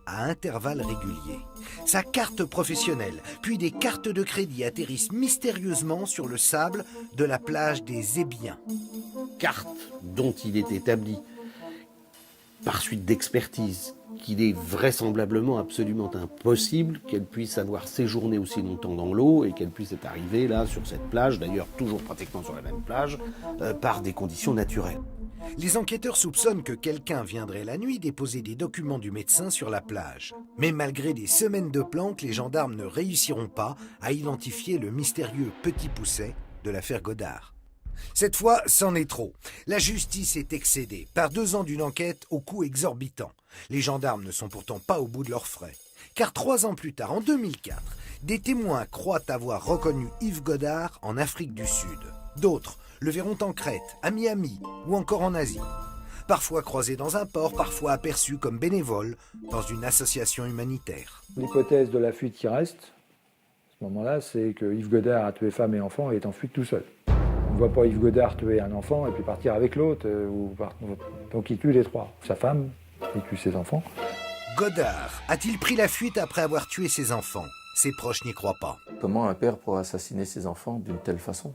à intervalles réguliers. Sa carte professionnelle, puis des cartes de crédit atterrissent mystérieusement sur le sable de la plage des Ébiens. Carte dont il est établi, par suite d'expertise, qu'il est vraisemblablement absolument impossible qu'elle puisse avoir séjourné aussi longtemps dans l'eau et qu'elle puisse être arrivée là, sur cette plage, d'ailleurs toujours pratiquement sur la même plage, par des conditions naturelles. Les enquêteurs soupçonnent que quelqu'un viendrait la nuit déposer des documents du médecin sur la plage. Mais malgré des semaines de planques, les gendarmes ne réussiront pas à identifier le mystérieux Petit Pousset de l'affaire Godard. Cette fois, c'en est trop. La justice est excédée par 2 ans d'une enquête au coût exorbitant. Les gendarmes ne sont pourtant pas au bout de leurs frais. Car 3 ans plus tard, en 2004, des témoins croient avoir reconnu Yves Godard en Afrique du Sud. D'autres le verront en Crète, à Miami ou encore en Asie. parfois croisés dans un port, parfois aperçus comme bénévoles dans une association humanitaire. L'hypothèse de la fuite qui reste, à ce moment-là, c'est que Yves Godard a tué femme et enfant et est en fuite tout seul. On ne voit pas Yves Godard tuer un enfant et puis partir avec l'autre, donc il tue les trois. Sa femme, il tue ses enfants. Godard a-t-il pris la fuite après avoir tué ses enfants? Ses proches n'y croient pas. Comment un père pourrait assassiner ses enfants d'une telle façon?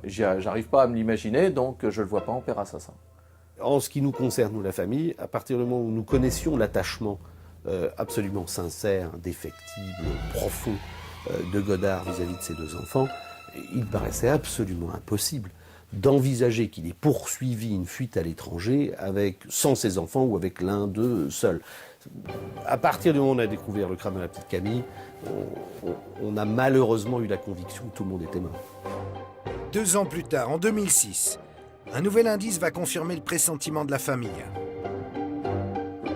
J'arrive pas à me l'imaginer, donc je ne le vois pas en père assassin. En ce qui nous concerne, nous, la famille, à partir du moment où nous connaissions l'attachement absolument sincère, indéfectible, profond de Godard vis-à-vis de ses deux enfants, il paraissait absolument impossible d'envisager qu'il ait poursuivi une fuite à l'étranger sans ses enfants ou avec l'un d'eux seul. À partir du moment où on a découvert le crâne de la petite Camille, on a malheureusement eu la conviction que tout le monde était mort. 2 ans plus tard, en 2006, un nouvel indice va confirmer le pressentiment de la famille.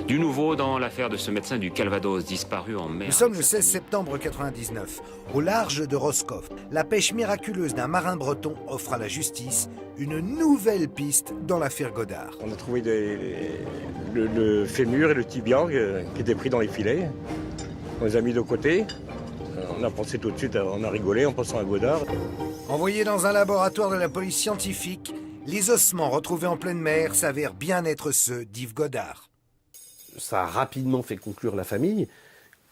Du nouveau dans l'affaire de ce médecin du Calvados disparu en mer. Nous sommes le 16 septembre 1999, au large de Roscoff. La pêche miraculeuse d'un marin breton offre à la justice une nouvelle piste dans l'affaire Godard. On a trouvé le fémur et le tibia qui étaient pris dans les filets. On les a mis de côté. On a pensé tout de suite, on a rigolé en pensant à Godard. Envoyés dans un laboratoire de la police scientifique, les ossements retrouvés en pleine mer s'avèrent bien être ceux d'Yves Godard. Ça a rapidement fait conclure la famille,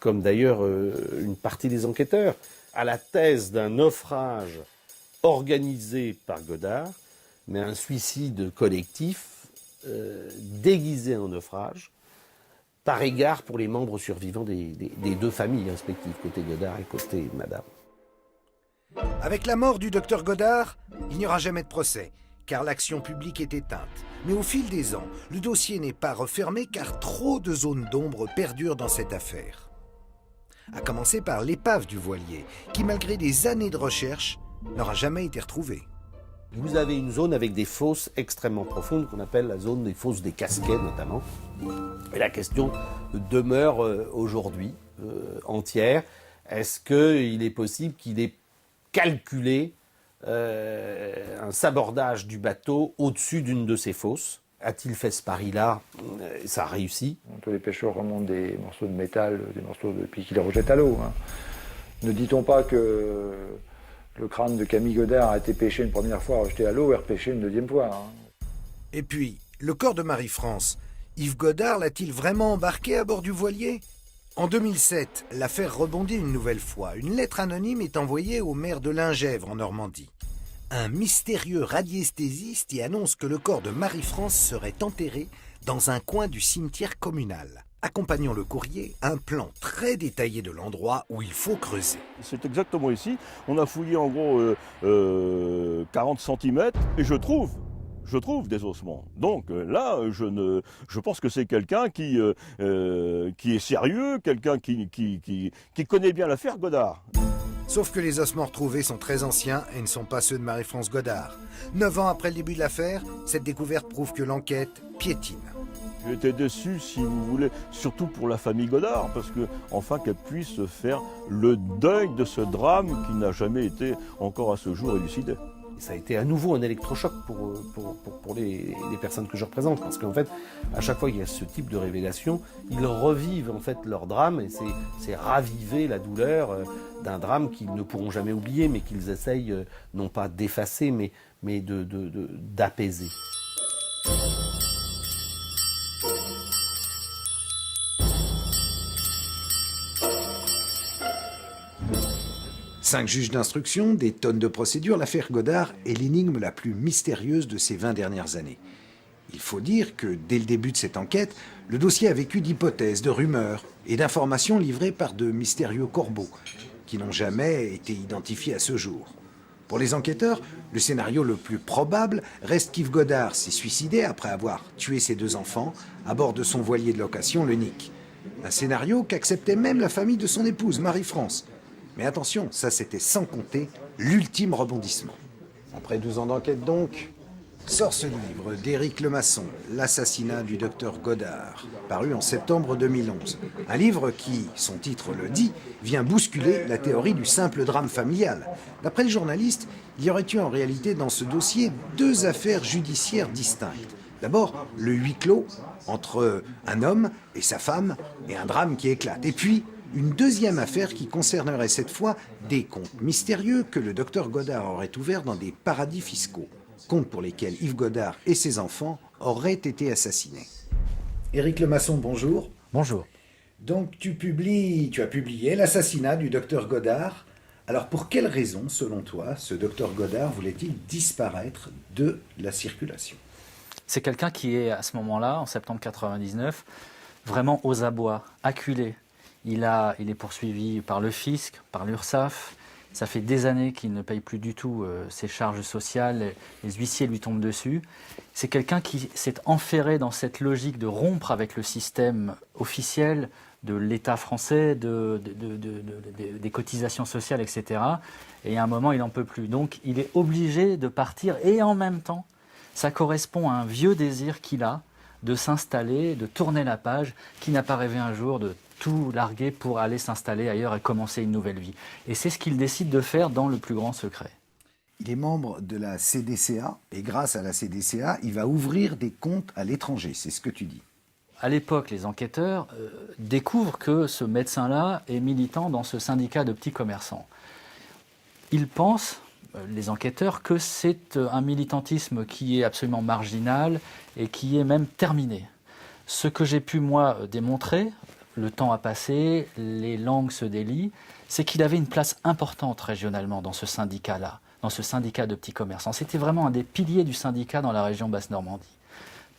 comme d'ailleurs une partie des enquêteurs, à la thèse d'un naufrage organisé par Godard, mais un suicide collectif déguisé en naufrage, par égard pour les membres survivants des deux familles respectives, côté Godard et côté Madame. Avec la mort du docteur Godard, il n'y aura jamais de procès, car l'action publique est éteinte. Mais au fil des ans, le dossier n'est pas refermé car trop de zones d'ombre perdurent dans cette affaire. À commencer par l'épave du voilier, qui malgré des années de recherche, n'aura jamais été retrouvée. Vous avez une zone avec des fosses extrêmement profondes, qu'on appelle la zone des fosses des Casquets notamment. Et la question demeure aujourd'hui entière. Est-ce qu'il est possible qu'il ait calculé un sabordage du bateau au-dessus d'une de ces fosses? A-t-il fait ce pari-là? Ça a réussi. Tous les pêcheurs remontent des morceaux de métal, puis qu'ils les rejettent à l'eau. Hein. Ne dit-on pas que le crâne de Camille Godard a été pêché une première fois, rejeté à l'eau et repêché une deuxième fois, hein. Et puis, le corps de Marie-France, Yves Godard l'a-t-il vraiment embarqué à bord du voilier? En 2007, l'affaire rebondit une nouvelle fois. Une lettre anonyme est envoyée au maire de Lingèvre en Normandie. Un mystérieux radiesthésiste y annonce que le corps de Marie-France serait enterré dans un coin du cimetière communal. Accompagnant le courrier, un plan très détaillé de l'endroit où il faut creuser. C'est exactement ici. On a fouillé en gros 40 cm et je trouve des ossements. Donc là, je pense que c'est quelqu'un qui est sérieux, quelqu'un qui connaît bien l'affaire Godard. Sauf que les ossements retrouvés sont très anciens et ne sont pas ceux de Marie-France Godard. 9 ans après le début de l'affaire, cette découverte prouve que l'enquête piétine. J'étais déçu, si vous voulez, surtout pour la famille Godard, parce que enfin qu'elle puisse faire le deuil de ce drame qui n'a jamais été encore à ce jour élucidé. Et ça a été à nouveau un électrochoc pour les personnes que je représente, parce qu'en fait, à chaque fois qu'il y a ce type de révélation, ils revivent en fait leur drame, et c'est raviver la douleur d'un drame qu'ils ne pourront jamais oublier, mais qu'ils essayent non pas d'effacer, mais d'apaiser. Cinq juges d'instruction, des tonnes de procédures, l'affaire Godard est l'énigme la plus mystérieuse de ces 20 dernières années. Il faut dire que, dès le début de cette enquête, le dossier a vécu d'hypothèses, de rumeurs et d'informations livrées par de mystérieux corbeaux, qui n'ont jamais été identifiés à ce jour. Pour les enquêteurs, le scénario le plus probable reste qu'Yves Godard s'est suicidé après avoir tué ses deux enfants à bord de son voilier de location, le Nick. Un scénario qu'acceptait même la famille de son épouse, Marie-France. Mais attention, ça c'était sans compter l'ultime rebondissement. Après 12 ans d'enquête donc, sort ce livre d'Éric Lemasson, L'assassinat du docteur Godard, paru en septembre 2011. Un livre qui, son titre le dit, vient bousculer la théorie du simple drame familial. D'après le journaliste, il y aurait eu en réalité dans ce dossier 2 affaires judiciaires distinctes. D'abord, le huis clos entre un homme et sa femme et un drame qui éclate. Et puis, une deuxième affaire qui concernerait cette fois des comptes mystérieux que le docteur Godard aurait ouverts dans des paradis fiscaux. Comptes pour lesquels Yves Godard et ses enfants auraient été assassinés. Éric Lemasson, bonjour. Bonjour. Donc tu as publié l'assassinat du docteur Godard. Alors pour quelle raison, selon toi, ce docteur Godard voulait-il disparaître de la circulation? C'est quelqu'un qui est, à ce moment-là, en septembre 99, vraiment aux abois, acculé. Il est poursuivi par le fisc, par l'URSSAF. Ça fait des années qu'il ne paye plus du tout ses charges sociales. Les huissiers lui tombent dessus. C'est quelqu'un qui s'est enferré dans cette logique de rompre avec le système officiel de l'État français, des cotisations sociales, etc. Et à un moment, il n'en peut plus. Donc, il est obligé de partir. Et en même temps, ça correspond à un vieux désir qu'il a de s'installer, de tourner la page, qui n'a pas rêvé un jour de tout larguer pour aller s'installer ailleurs et commencer une nouvelle vie. Et c'est ce qu'il décide de faire dans le plus grand secret. Il est membre de la CDCA et grâce à la CDCA, il va ouvrir des comptes à l'étranger, c'est ce que tu dis. À l'époque, les enquêteurs découvrent que ce médecin-là est militant dans ce syndicat de petits commerçants. Ils pensent, les enquêteurs, que c'est un militantisme qui est absolument marginal et qui est même terminé. Ce que j'ai pu, moi, démontrer, le temps a passé, les langues se délient, c'est qu'il avait une place importante régionalement dans ce syndicat-là, dans ce syndicat de petits commerçants. C'était vraiment un des piliers du syndicat dans la région Basse-Normandie.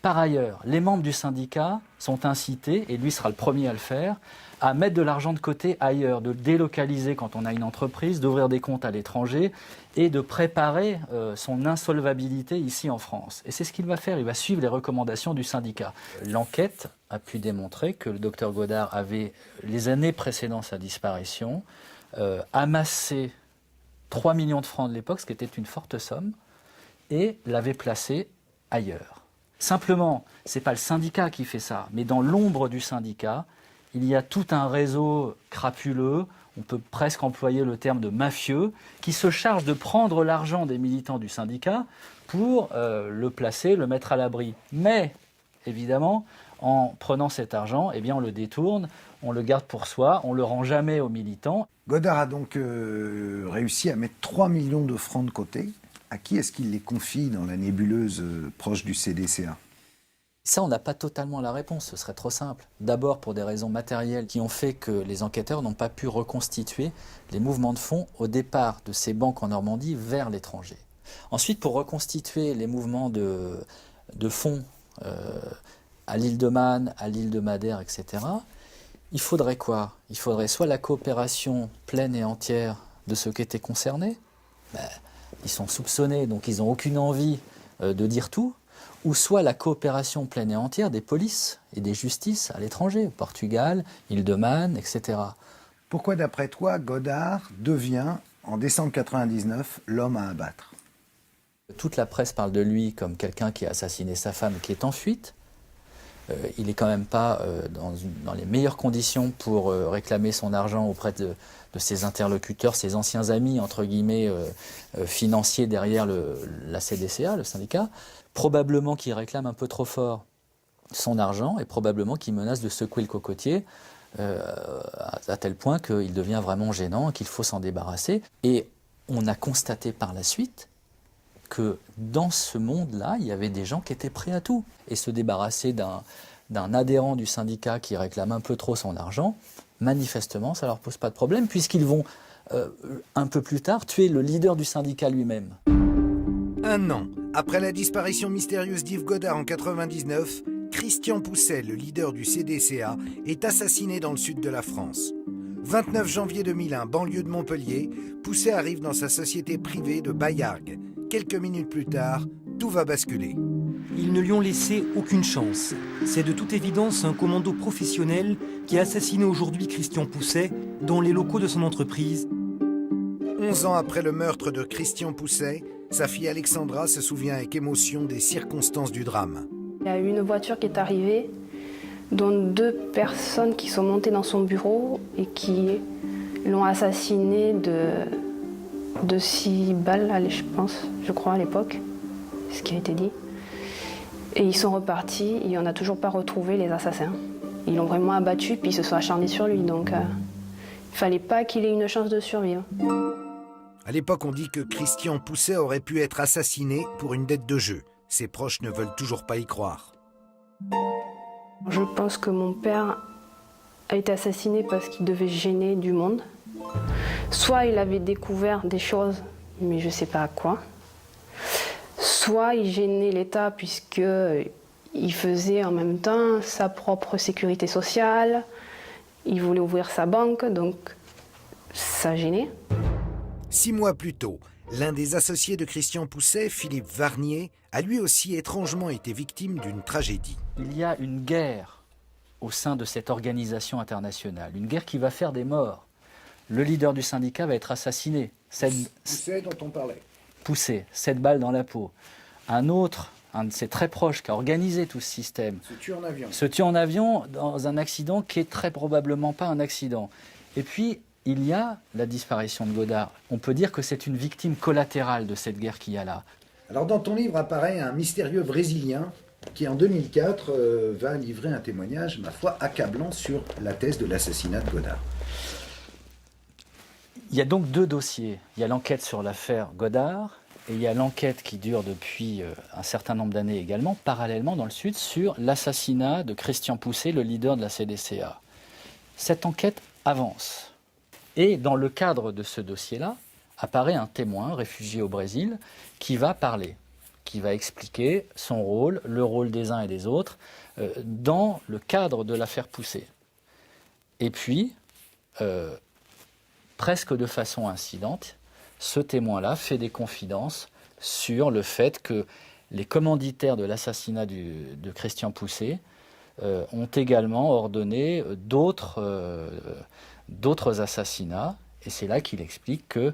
Par ailleurs, les membres du syndicat sont incités, et lui sera le premier à le faire, à mettre de l'argent de côté ailleurs, de délocaliser quand on a une entreprise, d'ouvrir des comptes à l'étranger et de préparer son insolvabilité ici en France. Et c'est ce qu'il va faire, il va suivre les recommandations du syndicat. L'enquête a pu démontrer que le docteur Godard avait, les années précédant sa disparition, amassé 3 millions de francs de l'époque, ce qui était une forte somme, et l'avait placé ailleurs. Simplement, ce n'est pas le syndicat qui fait ça, mais dans l'ombre du syndicat, il y a tout un réseau crapuleux, on peut presque employer le terme de mafieux, qui se charge de prendre l'argent des militants du syndicat pour le placer, le mettre à l'abri. Mais, évidemment, en prenant cet argent, eh bien, on le détourne, on le garde pour soi, on ne le rend jamais aux militants. Godard a donc réussi à mettre 3 millions de francs de côté. À qui est-ce qu'il les confie dans la nébuleuse proche du CDCA? Ça, on n'a pas totalement la réponse, ce serait trop simple. D'abord pour des raisons matérielles qui ont fait que les enquêteurs n'ont pas pu reconstituer les mouvements de fonds au départ de ces banques en Normandie vers l'étranger. Ensuite, pour reconstituer les mouvements de fonds à l'île de Man, à l'île de Madère, etc., il faudrait quoi? Il faudrait soit la coopération pleine et entière de ceux qui étaient concernés, ils sont soupçonnés, donc ils n'ont aucune envie de dire tout, ou soit la coopération pleine et entière des polices et des justices à l'étranger, au Portugal, île de Man, etc. Pourquoi, d'après toi, Godard devient, en décembre 99, l'homme à abattre? Toute la presse parle de lui comme quelqu'un qui a assassiné sa femme, qui est en fuite. Il n'est quand même pas dans les meilleures conditions pour réclamer son argent auprès de ses interlocuteurs, ses anciens amis, entre guillemets, financiers derrière la CDCA, le syndicat. Probablement qu'il réclame un peu trop fort son argent et probablement qu'il menace de secouer le cocotier à tel point qu'il devient vraiment gênant et qu'il faut s'en débarrasser. Et on a constaté par la suite que dans ce monde-là, il y avait des gens qui étaient prêts à tout. Et se débarrasser d'un adhérent du syndicat qui réclame un peu trop son argent, manifestement, ça ne leur pose pas de problème, puisqu'ils vont, un peu plus tard, tuer le leader du syndicat lui-même. 1 an après la disparition mystérieuse d'Yves Godard en 99, Christian Pousset, le leader du CDCA, est assassiné dans le sud de la France. 29 janvier 2001, banlieue de Montpellier, Pousset arrive dans sa société privée de Baillargues. Quelques minutes plus tard, tout va basculer. Ils ne lui ont laissé aucune chance. C'est de toute évidence un commando professionnel qui a assassiné aujourd'hui Christian Pousset dans les locaux de son entreprise. 11 ans après le meurtre de Christian Pousset, sa fille Alexandra se souvient avec émotion des circonstances du drame. Il y a eu une voiture qui est arrivée, dont 2 personnes qui sont montées dans son bureau et qui l'ont assassiné de 6 balles, je crois, à l'époque, ce qui a été dit. Et ils sont repartis et on n'a toujours pas retrouvé les assassins. Ils l'ont vraiment abattu puis ils se sont acharnés sur lui, donc il fallait pas qu'il ait une chance de survivre. À l'époque, on dit que Christian Pousset aurait pu être assassiné pour une dette de jeu. Ses proches ne veulent toujours pas y croire. Je pense que mon père a été assassiné parce qu'il devait gêner du monde. Soit il avait découvert des choses, mais je ne sais pas à quoi. Soit il gênait l'État puisqu'il faisait en même temps sa propre sécurité sociale. Il voulait ouvrir sa banque, donc ça gênait. 6 mois plus tôt, l'un des associés de Christian Pousset, Philippe Varnier, a lui aussi étrangement été victime d'une tragédie. Il y a une guerre au sein de cette organisation internationale, une guerre qui va faire des morts. Le leader du syndicat va être assassiné. Pousset dont on parlait. Pousset, 7 balles dans la peau. Un autre, un de ses très proches, qui a organisé tout ce système, se tue en avion dans un accident qui est très probablement pas un accident. Et puis, il y a la disparition de Godard. On peut dire que c'est une victime collatérale de cette guerre qu'il y a là. Alors dans ton livre apparaît un mystérieux Brésilien qui en 2004 va livrer un témoignage, ma foi, accablant sur la thèse de l'assassinat de Godard. Il y a donc 2 dossiers. Il y a l'enquête sur l'affaire Godard et il y a l'enquête qui dure depuis un certain nombre d'années également, parallèlement dans le Sud, sur l'assassinat de Christian Pousset, le leader de la CDCA. Cette enquête avance. Et dans le cadre de ce dossier-là, apparaît un témoin réfugié au Brésil qui va parler, qui va expliquer son rôle, le rôle des uns et des autres, dans le cadre de l'affaire Pousset. Et puis, presque de façon incidente, ce témoin-là fait des confidences sur le fait que les commanditaires de l'assassinat de Christian Pousset ont également ordonné d'autres assassinats. Et c'est là qu'il explique que,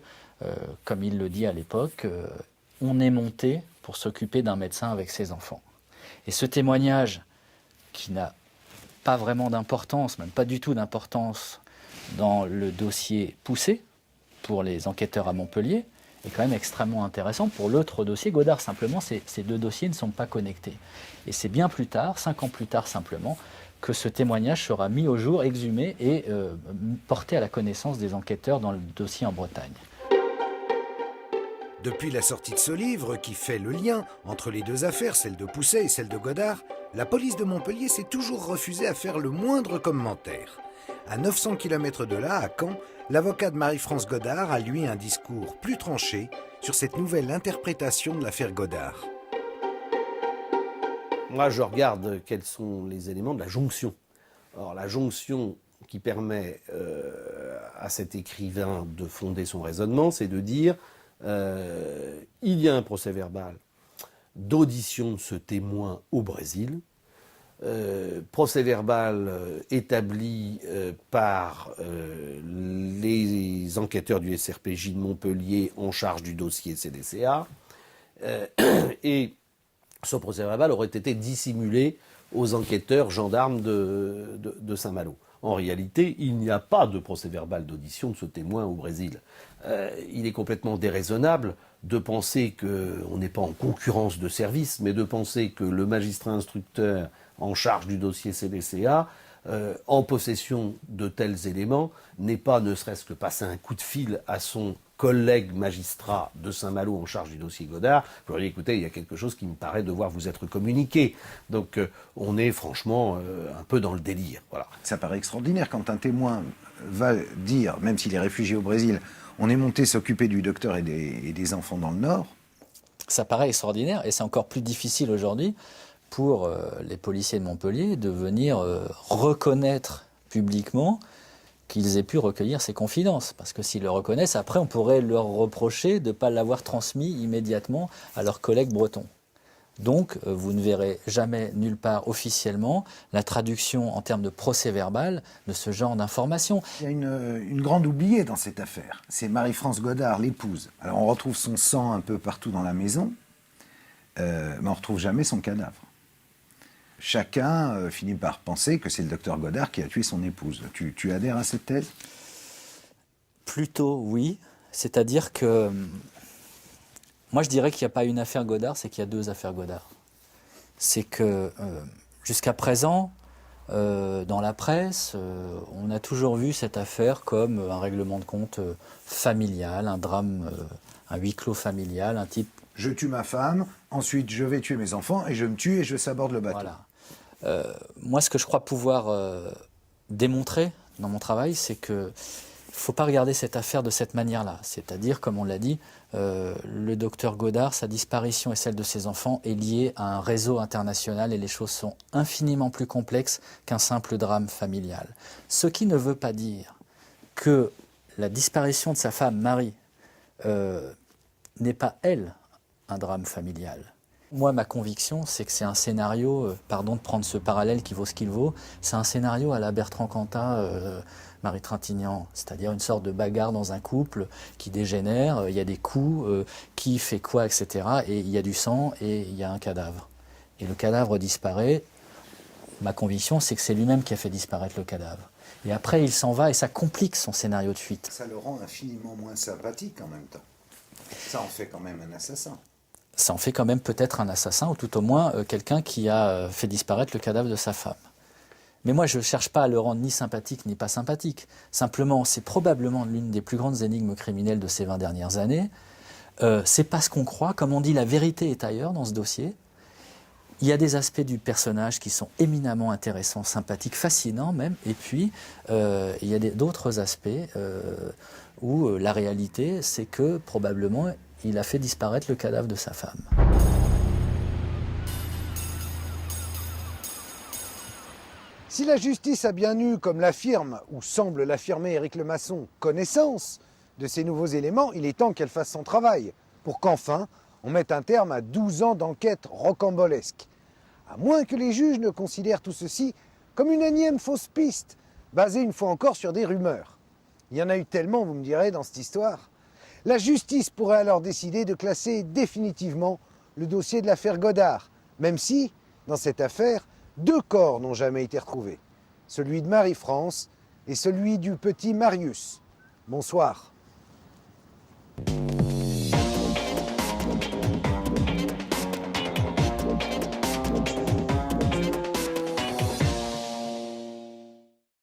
comme il le dit à l'époque, on est monté pour s'occuper d'un médecin avec ses enfants. Et ce témoignage, qui n'a pas vraiment d'importance, même pas du tout d'importance dans le dossier Pousset, pour les enquêteurs à Montpellier, est quand même extrêmement intéressant pour l'autre dossier Godard. Simplement, ces 2 dossiers ne sont pas connectés. Et c'est bien plus tard, 5 ans plus tard simplement, que ce témoignage sera mis au jour, exhumé et porté à la connaissance des enquêteurs dans le dossier en Bretagne. Depuis la sortie de ce livre, qui fait le lien entre les 2 affaires, celle de Pousset et celle de Godard, la police de Montpellier s'est toujours refusée à faire le moindre commentaire. À 900 km de là, à Caen, l'avocat de Marie-France Godard a lui un discours plus tranché sur cette nouvelle interprétation de l'affaire Godard. Moi, je regarde quels sont les éléments de la jonction. Alors, la jonction qui permet à cet écrivain de fonder son raisonnement, c'est de dire il y a un procès-verbal d'audition de ce témoin au Brésil, procès-verbal établi par les enquêteurs du SRPJ de Montpellier en charge du dossier CDCA, et ce procès-verbal aurait été dissimulé aux enquêteurs gendarmes de Saint-Malo. En réalité, il n'y a pas de procès-verbal d'audition de ce témoin au Brésil. Il est complètement déraisonnable de penser qu'on n'est pas en concurrence de service, mais de penser que le magistrat instructeur en charge du dossier CDCA, en possession de tels éléments, n'est pas ne serait-ce que passer un coup de fil à son collègue magistrat de Saint-Malo en charge du dossier Godard, pour lui dire, écoutez, il y a quelque chose qui me paraît devoir vous être communiqué. Donc on est franchement un peu dans le délire. Voilà. Ça paraît extraordinaire quand un témoin va dire, même s'il est réfugié au Brésil, on est monté s'occuper du docteur et des enfants dans le Nord. Ça paraît extraordinaire et c'est encore plus difficile aujourd'hui pour les policiers de Montpellier de venir reconnaître publiquement qu'ils aient pu recueillir ces confidences. Parce que s'ils le reconnaissent, après on pourrait leur reprocher de ne pas l'avoir transmis immédiatement à leurs collègues bretons. Donc, vous ne verrez jamais nulle part officiellement la traduction en termes de procès-verbal de ce genre d'informations. Il y a une grande oubliée dans cette affaire. C'est Marie-France Godard, l'épouse. Alors on retrouve son sang un peu partout dans la maison, mais on ne retrouve jamais son cadavre. Chacun finit par penser que c'est le docteur Godard qui a tué son épouse. Tu adhères à cette thèse? Plutôt oui. C'est-à-dire que... Moi, je dirais qu'il n'y a pas une affaire Godard, c'est qu'il y a deux affaires Godard. C'est que jusqu'à présent, dans la presse, on a toujours vu cette affaire comme un règlement de compte familial, un drame, un huis clos familial, un type... Je tue ma femme, ensuite je vais tuer mes enfants, et je me tue et je saborde le bateau. Voilà. Moi, ce que je crois pouvoir démontrer dans mon travail, c'est que il ne faut pas regarder cette affaire de cette manière-là. C'est-à-dire, comme on l'a dit, le docteur Godard, sa disparition et celle de ses enfants est liée à un réseau international et les choses sont infiniment plus complexes qu'un simple drame familial. Ce qui ne veut pas dire que la disparition de sa femme, Marie, n'est pas, elle, un drame familial. Moi, ma conviction, c'est que c'est un scénario, pardon de prendre ce parallèle qui vaut ce qu'il vaut, c'est un scénario à la Bertrand Cantat, Marie Trintignant, c'est-à-dire une sorte de bagarre dans un couple qui dégénère, il y a des coups, qui fait quoi, etc. Et il y a du sang et il y a un cadavre. Et le cadavre disparaît. Ma conviction, c'est que c'est lui-même qui a fait disparaître le cadavre. Et après, il s'en va et ça complique son scénario de fuite. Ça le rend infiniment moins sympathique en même temps. Ça en fait quand même un assassin. Ça en fait quand même peut-être un assassin, ou tout au moins quelqu'un qui a fait disparaître le cadavre de sa femme. Mais moi, je ne cherche pas à le rendre ni sympathique ni pas sympathique. Simplement, c'est probablement l'une des plus grandes énigmes criminelles de ces 20 dernières années. C'est pas ce qu'on croit. Comme on dit, la vérité est ailleurs dans ce dossier. Il y a des aspects du personnage qui sont éminemment intéressants, sympathiques, fascinants même. Et puis, il y a d'autres aspects où la réalité, c'est que probablement, il a fait disparaître le cadavre de sa femme. Si la justice a bien eu, comme l'affirme, ou semble l'affirmer Éric Lemasson, connaissance de ces nouveaux éléments, il est temps qu'elle fasse son travail, pour qu'enfin, on mette un terme à 12 ans d'enquête rocambolesque. À moins que les juges ne considèrent tout ceci comme une énième fausse piste, basée une fois encore sur des rumeurs. Il y en a eu tellement, vous me direz, dans cette histoire. La justice pourrait alors décider de classer définitivement le dossier de l'affaire Godard, même si, dans cette affaire, 2 corps n'ont jamais été retrouvés, celui de Marie-France et celui du petit Marius. Bonsoir.